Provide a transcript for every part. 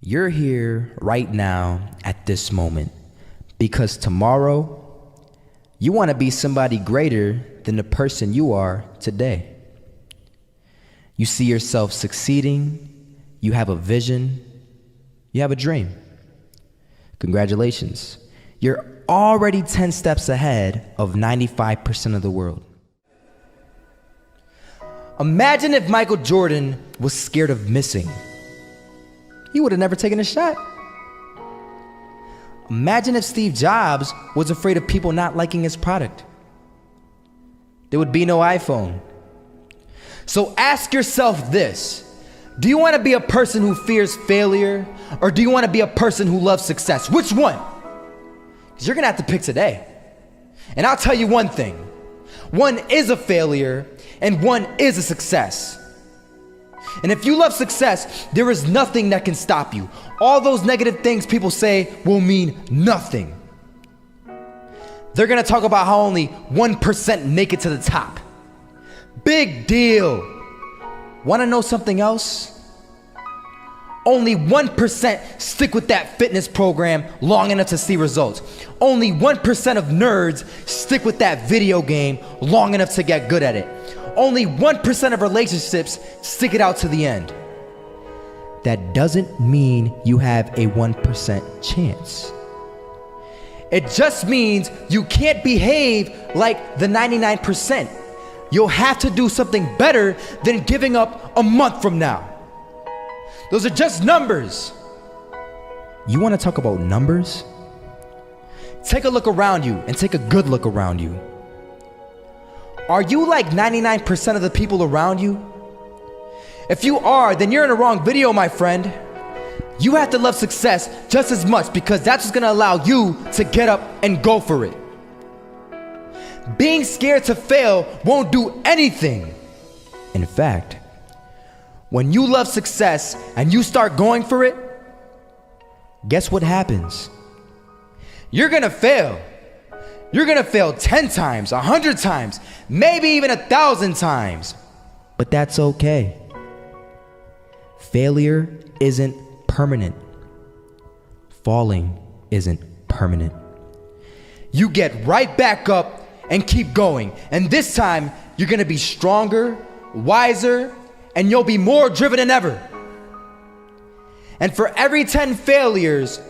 You're here right now at this moment because tomorrow you want to be somebody greater than the person you are today. You see yourself succeeding, you have a vision, you have a dream. Congratulations. You're already 10 steps ahead of 95% of the world. Imagine if Michael Jordan was scared of missing. He would have never taken a shot. Imagine if Steve Jobs was afraid of people not liking his product. There would be no iPhone. So ask yourself this: do you want to be a person who fears failure, or do you want to be a person who loves success? Which one? Because you're gonna have to pick today. And I'll tell you one thing: one is a failure and one is a success. And if you love success, there is nothing that can stop you. All those negative things people say will mean nothing. They're gonna talk about how only 1% make it to the top. Big deal. Wanna know something else? Only 1% stick with that fitness program long enough to see results. Only 1% of nerds stick with that video game long enough to get good at it. Only 1% of relationships stick it out to the end. That doesn't mean you have a 1% chance. It just means you can't behave like the 99%. You'll have to do something better than giving up a month from now. Those are just numbers. You want to talk about numbers? Take a look around you and take a good look around you. Are you like 99% of the people around you? If you are, then you're in the wrong video, my friend. You have to love success just as much, because that's what's gonna allow you to get up and go for it. Being scared to fail won't do anything. In fact, when you love success and you start going for it, guess what happens? You're gonna fail. You're gonna fail 10 times, 100 times, maybe even 1,000 times. But that's okay. Failure isn't permanent. Falling isn't permanent. You get right back up and keep going. And this time, you're gonna be stronger, wiser, and you'll be more driven than ever. And for every 10 failures,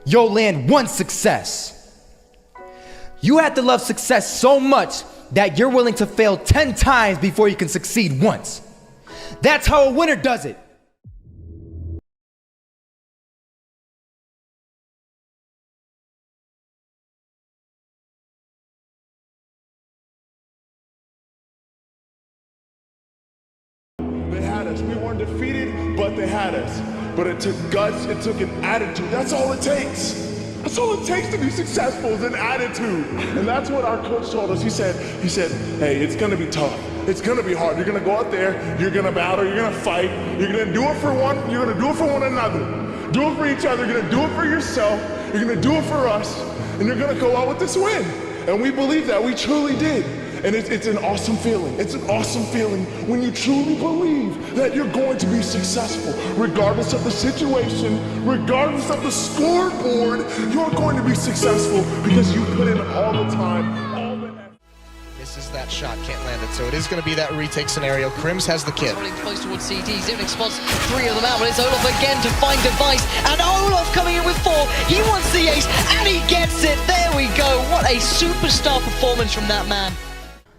you'll land one success. You have to love success so much that you're willing to fail 10 times before you can succeed once. That's how a winner does it. They had us. We weren't defeated, but they had us. But it took guts, it took an attitude. That's all it takes. That's all it takes to be successful, is an attitude. And that's what our coach told us. He said, hey, it's gonna be tough. It's gonna be hard. You're gonna go out there, you're gonna battle, you're gonna fight, you're gonna do it for one, you're gonna do it for one another. Do it for each other, you're gonna do it for yourself, you're gonna do it for us, and you're gonna go out with this win. And we believe that, we truly did. And it's an awesome feeling. It's an awesome feeling when you truly believe that you're going to be successful. Regardless of the situation, regardless of the scoreboard, you're going to be successful because you put in all the time, all the effort. This is that shot, can't land it. So it is going to be that retake scenario. Crims has the kit. Running close towards CT, Zivnik spots 3 of them out, but it's Olaf again to find Device, and Olaf coming in with 4. He wants the ace, and he gets it. There we go. What a superstar performance from that man.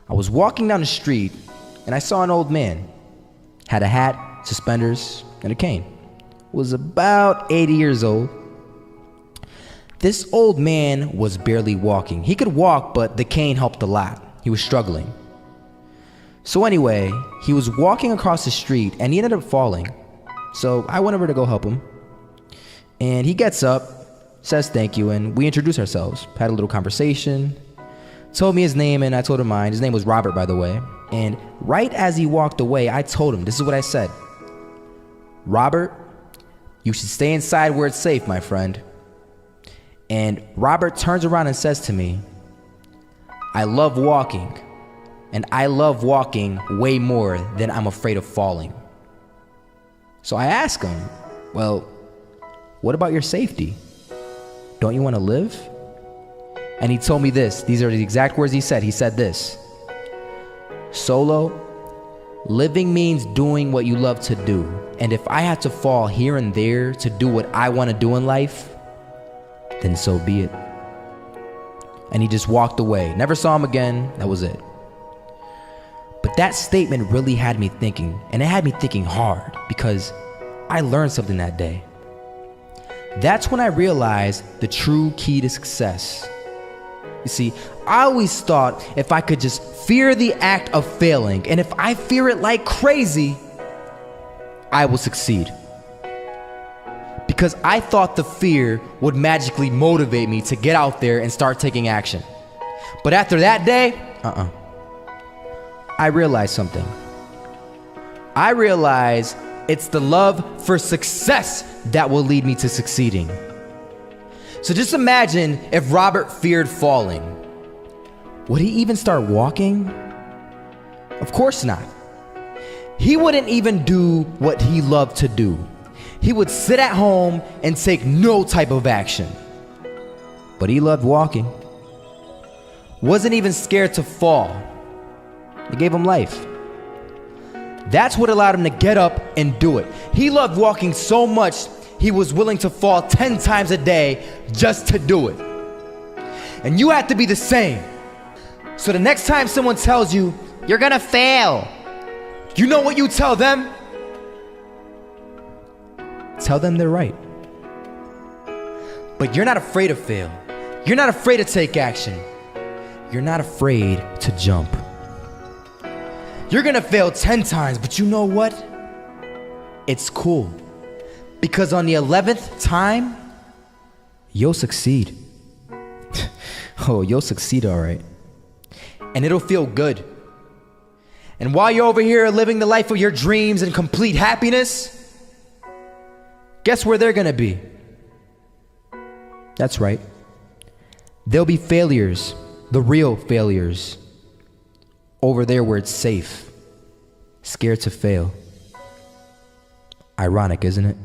I was walking down the street and I saw an old man. Had a hat, suspenders, and a cane. Was about 80 years old. This old man was barely walking. He could walk, but the cane helped a lot. He was struggling. So anyway, he was walking across the street and he ended up falling. So I went over to go help him. And he gets up, says thank you, and we introduced ourselves. Had a little conversation. Told me his name and I told him mine. His name was Robert, by the way. And right as he walked away, I told him, this is what I said: Robert, you should stay inside where it's safe, my friend. And Robert turns around and says to me, I love walking, and I love walking way more than I'm afraid of falling. So I ask him, well, What about your safety? Don't you want to live? And he told me this. These are the exact words he said. He said this: Solo, living means doing what you love to do. And if I had to fall here and there to do what I want to do in life, then so be it. And he just walked away. Never saw him again. That was it. But that statement really had me thinking, and it had me thinking hard, because I learned something that day. That's when I realized the true key to success. You see, I always thought if I could just fear the act of failing, and if I fear it like crazy, I will succeed. Because I thought the fear would magically motivate me to get out there and start taking action. But after that day, I realized something. I realized it's the love for success that will lead me to succeeding. So just imagine if Robert feared falling. Would he even start walking? Of course not. He wouldn't even do what he loved to do. He would sit at home and take no type of action. But he loved walking. Wasn't even scared to fall. It gave him life. That's what allowed him to get up and do it. He loved walking so much, he was willing to fall 10 times a day just to do it. And you have to be the same. So the next time someone tells you, you're gonna fail, you know what you tell them? Tell them they're right. But you're not afraid to fail. You're not afraid to take action. You're not afraid to jump. You're gonna fail 10 times, but you know what? It's cool. Because on the 11th time, you'll succeed. Oh, you'll succeed, all right. And it'll feel good. And while you're over here living the life of your dreams and complete happiness, guess where they're gonna be? That's right. They'll be failures, the real failures. Over there where it's safe, scared to fail. Ironic, isn't it?